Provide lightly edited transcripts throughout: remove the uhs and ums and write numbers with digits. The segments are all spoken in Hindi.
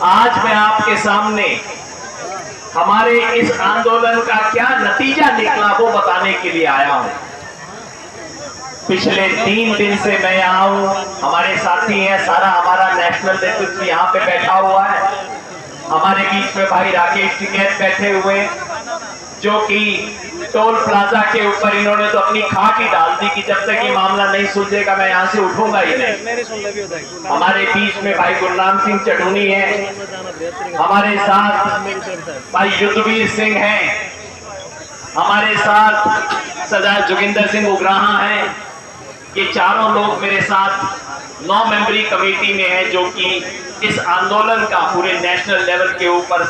आज मैं आपके सामने हमारे इस आंदोलन का क्या नतीजा निकला वो बताने के लिए आया हूं। पिछले 3 दिन से मैं यहाँ हूँ, हमारे साथी हैं, सारा हमारा नेशनल नेतृत्व यहाँ पे बैठा हुआ है। हमारे बीच में भाई राकेश टिकैत बैठे हुए, जो कि टोल प्लाजा के ऊपर इन्होंने तो अपनी खाक ही डाल दी कि जब तक ये मामला नहीं सुलझेगा मैं यहाँ से उठूंगा ही नहीं। हमारे बीच में भाई गुरनाम सिंह चढ़ूनी है, हमारे साथ भाई युद्धवीर सिंह हैं, हमारे साथ सरदार जोगिंदर सिंह उग्राहा हैं। ये चारों लोग मेरे साथ 9 मेंबरी कमेटी में हैं, जो कि इस आंदोलन का पूरे नेशनल लेवल के ऊपर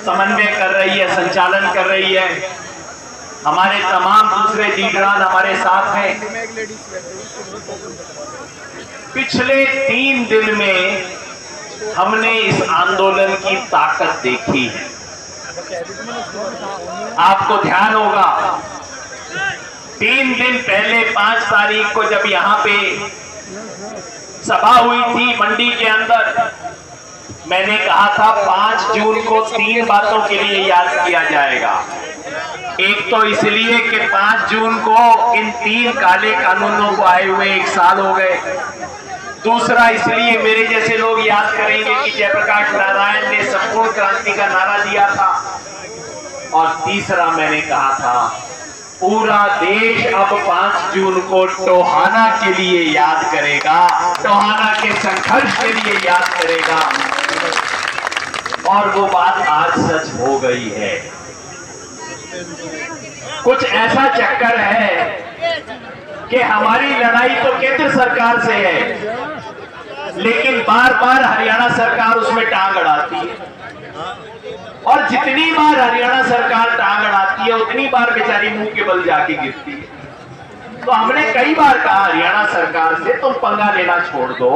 समन्वय कर रही है, संचालन कर रही है। हमारे तमाम दूसरे लीडरान हमारे साथ हैं। पिछले 3 दिन में हमने इस आंदोलन की ताकत देखी है। आपको ध्यान होगा 3 दिन पहले 5 तारीख को जब यहाँ पे सभा हुई थी मंडी के अंदर, मैंने कहा था 5 जून को 3 बातों के लिए याद किया जाएगा। एक तो इसलिए कि 5 जून को इन 3 काले कानूनों को आए हुए 1 साल हो गए। दूसरा इसलिए मेरे जैसे लोग याद करेंगे कि जयप्रकाश नारायण ने संपूर्ण क्रांति का नारा दिया था। और तीसरा मैंने कहा था पूरा देश अब 5 जून को टोहाना के लिए याद करेगा, टोहाना के संघर्ष के लिए याद करेगा। और वो बात आज सच हो गई है। कुछ ऐसा चक्कर है कि हमारी लड़ाई तो केंद्र सरकार से है, लेकिन बार बार हरियाणा सरकार उसमें टांग अड़ाती है। और जितनी बार हरियाणा सरकार टांग अड़ाती है उतनी बार बेचारी मुंह के बल जाके गिरती है। तो हमने कई बार कहा हरियाणा सरकार से तुम पंगा लेना छोड़ दो,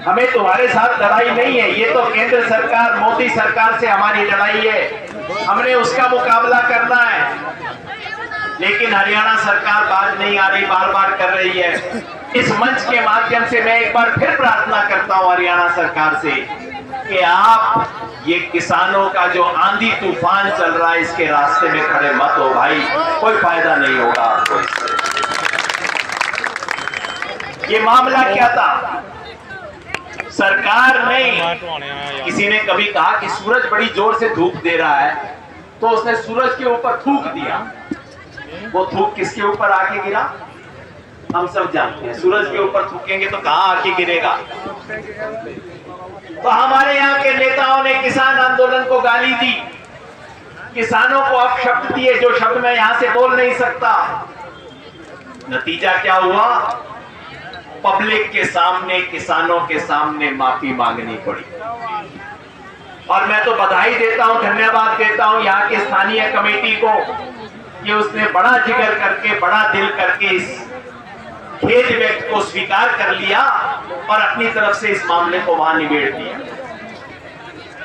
हमें तुम्हारे साथ लड़ाई नहीं है, ये तो केंद्र सरकार मोदी सरकार से हमारी लड़ाई है, हमने उसका मुकाबला करना है। लेकिन हरियाणा सरकार बात नहीं आ रही, बार बार कर रही है। इस मंच के माध्यम से मैं एक बार फिर प्रार्थना करता हूं हरियाणा सरकार से कि आप ये किसानों का जो आंधी तूफान चल रहा है इसके रास्ते में खड़े मत हो भाई, कोई फायदा नहीं होगा आपको। ये मामला क्या था? सरकार ने, किसी ने कभी कहा कि सूरज बड़ी जोर से धूप दे रहा है, तो उसने सूरज के ऊपर थूक दिया। वो थूक किसके ऊपर आके गिरा हम सब जानते हैं। सूरज के ऊपर थूकेंगे तो कहां आके गिरेगा? तो हमारे यहाँ के नेताओं ने किसान आंदोलन को गाली दी, किसानों को अपशब्द दिए, जो शब्द मैं यहां से बोल नहीं सकता। नतीजा क्या हुआ? पब्लिक के सामने, किसानों के सामने माफी मांगनी पड़ी। और मैं तो बधाई देता हूं, धन्यवाद देता हूं यहाँ की स्थानीय कमेटी को कि उसने बड़ा जिगर करके, बड़ा दिल करके इस खेद व्यक्त को स्वीकार कर लिया और अपनी तरफ से इस मामले को वहां निबेड़ दिया।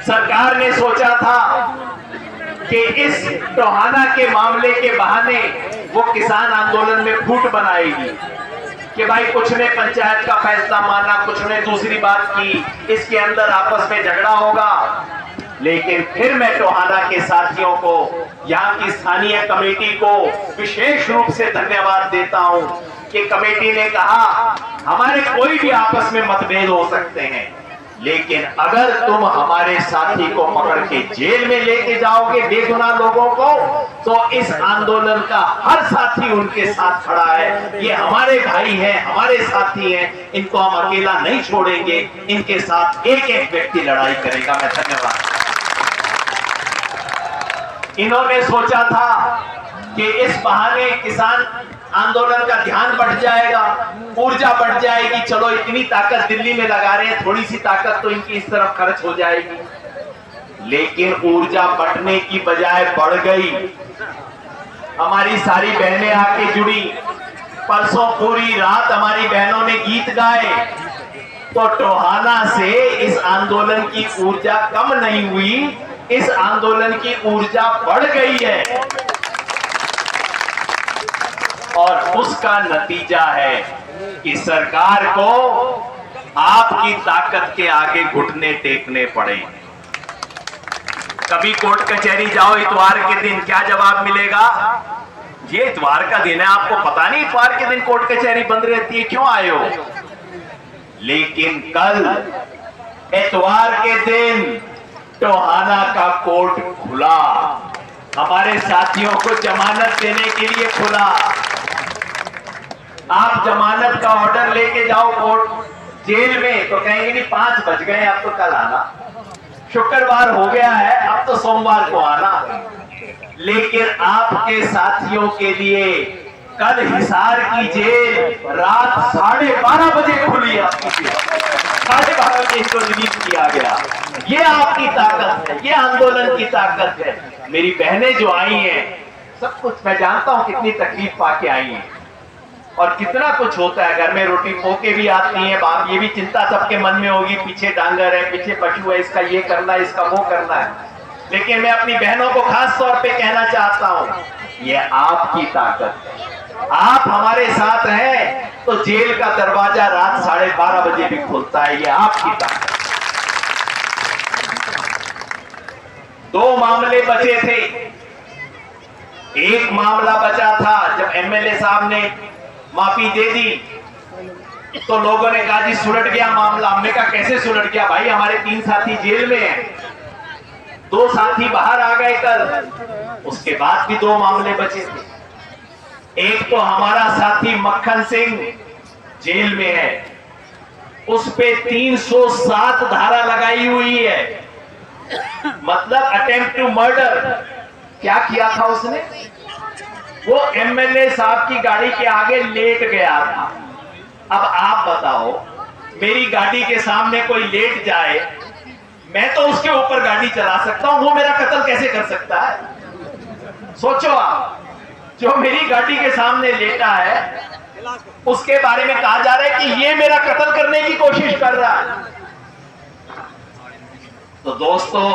सरकार ने सोचा था कि इस टोहाना के मामले के बहाने वो किसान आंदोलन में फूट बनाएगी कि भाई कुछ ने पंचायत का फैसला माना, कुछ ने दूसरी बात की, इसके अंदर आपस में झगड़ा होगा। लेकिन फिर मैं टोहाना के साथियों को, यहाँ की स्थानीय कमेटी को विशेष रूप से धन्यवाद देता हूं कि कमेटी ने कहा हमारे कोई भी आपस में मतभेद हो सकते हैं, लेकिन अगर तुम हमारे साथी को पकड़ के जेल में लेके जाओगे बेगुनाह लोगों को, तो इस आंदोलन का हर साथी उनके साथ खड़ा है। ये हमारे भाई हैं, हमारे साथी हैं, इनको हम अकेला नहीं छोड़ेंगे, इनके साथ एक एक व्यक्ति लड़ाई करेगा। मैं धन्यवाद। इन्होंने सोचा था कि इस बहाने किसान आंदोलन का ध्यान बढ़ जाएगा, ऊर्जा बढ़ जाएगी, चलो इतनी ताकत दिल्ली में लगा रहे हैं, थोड़ी सी ताकत तो इनकी इस तरफ खर्च हो जाएगी। लेकिन ऊर्जा बढ़ने की बजाय बढ़ गई। हमारी सारी बहनें आके जुड़ी, परसों पूरी रात हमारी बहनों ने गीत गाए। तो टोहाना से इस आंदोलन की ऊर्जा कम नहीं हुई, इस आंदोलन की ऊर्जा बढ़ गई है। और उसका नतीजा है कि सरकार को आपकी ताकत के आगे घुटने टेकने पड़े। कभी कोर्ट कचहरी जाओ इतवार के दिन, क्या जवाब मिलेगा? ये इतवार का दिन है, आपको पता नहीं इतवार के दिन कोर्ट कचहरी बंद रहती है, क्यों आए हो? लेकिन कल इतवार के दिन टोहाना का कोर्ट खुला, हमारे साथियों को जमानत देने के लिए खुला। आप जमानत का ऑर्डर लेके जाओ कोर्ट जेल में तो कहेंगे नहीं 5 बज गए, अब तो कल आना, शुक्रवार हो गया है, अब तो सोमवार को आना। लेकिन आपके साथियों के लिए कल हिसार की जेल रात 12:30 बजे खुली, आपकी 12:30 बजे इसको रिलीज किया गया। ये आपकी ताकत है, ये आंदोलन की ताकत है। मेरी बहनें जो आई हैं, सब कुछ मैं जानता हूं कितनी तकलीफ पाके आई हैं और कितना कुछ होता है। घर में रोटी पोके भी आती हैं, बाप ये भी चिंता सबके मन में होगी, पीछे डांगर है, पीछे पशु है, इसका ये करना है, इसका वो करना है। लेकिन मैं अपनी बहनों को खास तौर पे कहना चाहता हूं, ये आपकी ताकत है। आप हमारे साथ हैं तो जेल का दरवाजा रात 12:30 बजे भी खुलता है, ये आपकी ताकत। 2 मामले बचे थे। एक मामला बचा था जब एमएलए साहब ने माफी दे दी तो लोगों ने कहा जी सुलट गया मामला। हमने कहा कैसे सुलट गया भाई, हमारे 3 साथी जेल में हैं, 2 साथी बाहर आ गए कल। उसके बाद भी 2 मामले बचे थे। एक तो हमारा साथी मक्खन सिंह जेल में है, उस पे 307 धारा लगाई हुई है, मतलब अटेम्प्ट टू मर्डर। क्या किया था उसने? वो एमएलए साहब की गाड़ी के आगे लेट गया था। अब आप बताओ, मेरी गाड़ी के सामने कोई लेट जाए, मैं तो उसके ऊपर गाड़ी चला सकता हूं, वो मेरा कत्ल कैसे कर सकता है? सोचो आप, जो मेरी गाड़ी के सामने लेटा है उसके बारे में कहा जा रहा है कि ये मेरा कत्ल करने की कोशिश कर रहा है। तो दोस्तों,